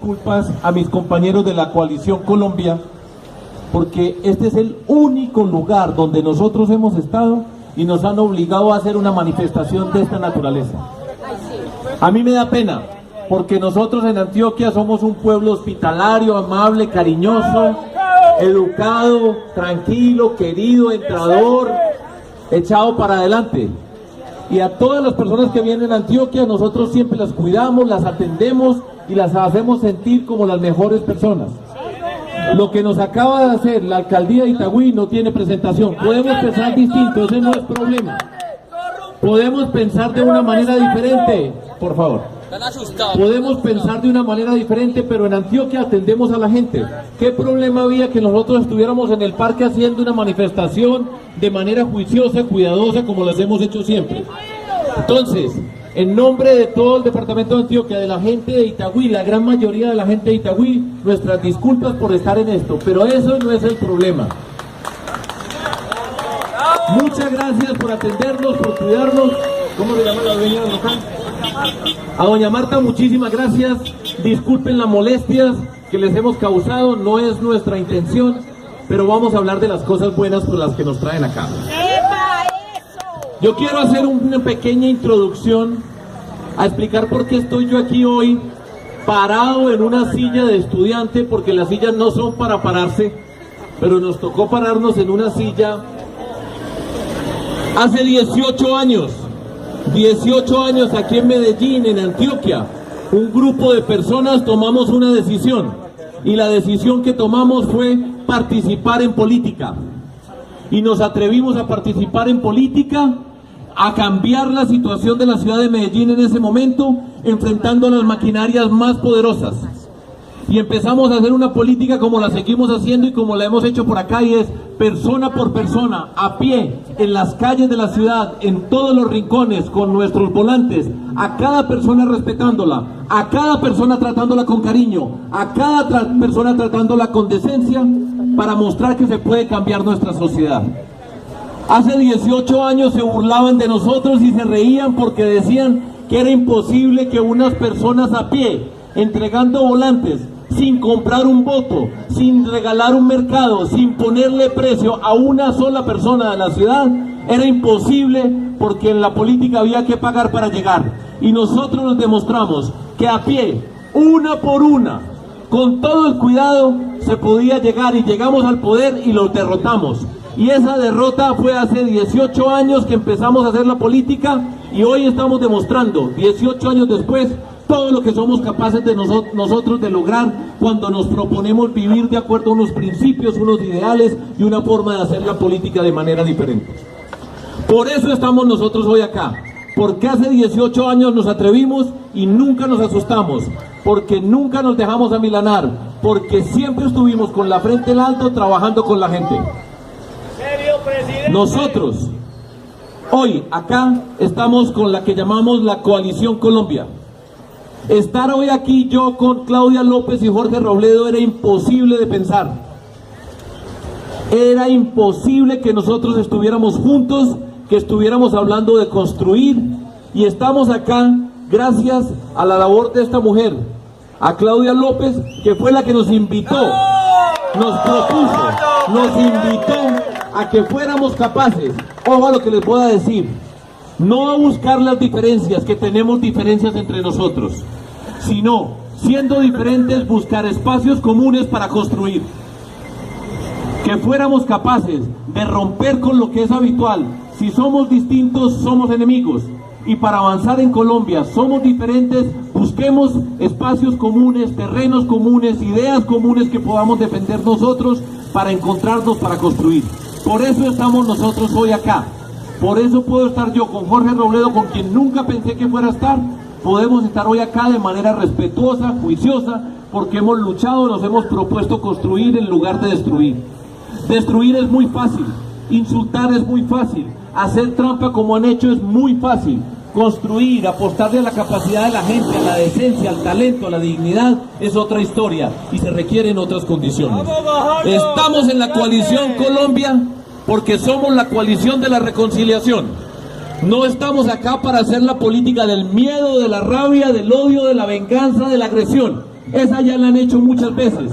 disculpas a mis compañeros de la Coalición Colombia, porque este es el único lugar donde nosotros hemos estado y nos han obligado a hacer una manifestación de esta naturaleza. A mí me da pena, porque nosotros en Antioquia somos un pueblo hospitalario, amable, cariñoso, educado, tranquilo, querido, entrador, echado para adelante. Y a todas las personas que vienen a Antioquia, nosotros siempre las cuidamos, las atendemos y las hacemos sentir como las mejores personas. Lo que nos acaba de hacer la alcaldía de Itagüí no tiene presentación. Podemos pensar distinto, ese no es problema. Podemos pensar de una manera diferente, por favor. Podemos pensar de una manera diferente, pero en Antioquia atendemos a la gente. ¿Qué problema había que nosotros estuviéramos en el parque haciendo una manifestación de manera juiciosa, cuidadosa, como las hemos hecho siempre? Entonces, en nombre de todo el departamento de Antioquia, de la gente de Itagüí, la gran mayoría de la gente de Itagüí, nuestras disculpas por estar en esto, pero eso no es el problema. Muchas gracias por atendernos, por cuidarnos. ¿Cómo se llama la dueña del local? A doña Marta, muchísimas gracias. Disculpen las molestias que les hemos causado, no es nuestra intención, pero vamos a hablar de las cosas buenas por las que nos traen acá. Yo quiero hacer una pequeña introducción a explicar por qué estoy yo aquí hoy parado en una silla de estudiante, porque las sillas no son para pararse, pero nos tocó pararnos en una silla hace 18 años. 18 años aquí en Medellín, en Antioquia, un grupo de personas tomamos una decisión, y la decisión que tomamos fue participar en política, y nos atrevimos a participar en política, a cambiar la situación de la ciudad de Medellín en ese momento, enfrentando a las maquinarias más poderosas, y empezamos a hacer una política como la seguimos haciendo y como la hemos hecho por acá, y es persona por persona, a pie, en las calles de la ciudad, en todos los rincones, con nuestros volantes, a cada persona respetándola, a cada persona tratándola con cariño, a cada persona tratándola con decencia, para mostrar que se puede cambiar nuestra sociedad. Hace 18 años se burlaban de nosotros y se reían porque decían que era imposible que unas personas a pie, entregando volantes, sin comprar un voto, sin regalar un mercado, sin ponerle precio a una sola persona de la ciudad, era imposible, porque en la política había que pagar para llegar. Y nosotros nos demostramos que a pie, una por una, con todo el cuidado, se podía llegar, y llegamos al poder y los derrotamos. Y esa derrota fue hace 18 años que empezamos a hacer la política, y hoy estamos demostrando, 18 años después, todo lo que somos capaces de nosotros de lograr cuando nos proponemos vivir de acuerdo a unos principios, unos ideales y una forma de hacer la política de manera diferente. Por eso estamos nosotros hoy acá, porque hace 18 años nos atrevimos y nunca nos asustamos, porque nunca nos dejamos amilanar, porque siempre estuvimos con la frente en alto trabajando con la gente. Nosotros hoy acá estamos con la que llamamos la Coalición Colombia. Estar hoy aquí yo con Claudia López y Jorge Robledo era imposible de pensar. Era imposible que nosotros estuviéramos juntos, que estuviéramos hablando de construir, y estamos acá gracias a la labor de esta mujer, a Claudia López, que fue la que nos invitó, nos propuso, nos invitó a que fuéramos capaces, ojo a lo que les voy a decir, no a buscar las diferencias, que tenemos diferencias entre nosotros, sino, siendo diferentes, buscar espacios comunes para construir. Que fuéramos capaces de romper con lo que es habitual. Si somos distintos, somos enemigos. Y para avanzar en Colombia, somos diferentes, busquemos espacios comunes, terrenos comunes, ideas comunes que podamos defender nosotros para encontrarnos, para construir. Por eso estamos nosotros hoy acá. Por eso puedo estar yo con Jorge Robledo, con quien nunca pensé que fuera a estar. Podemos estar hoy acá de manera respetuosa, juiciosa, porque hemos luchado, nos hemos propuesto construir en lugar de destruir. Destruir es muy fácil, insultar es muy fácil, hacer trampa como han hecho es muy fácil. Construir, apostarle a la capacidad de la gente, a la decencia, al talento, a la dignidad, es otra historia y se requieren otras condiciones. Estamos en la Coalición Colombia porque somos la coalición de la reconciliación. No estamos acá para hacer la política del miedo, de la rabia, del odio, de la venganza, de la agresión. Esa ya la han hecho muchas veces.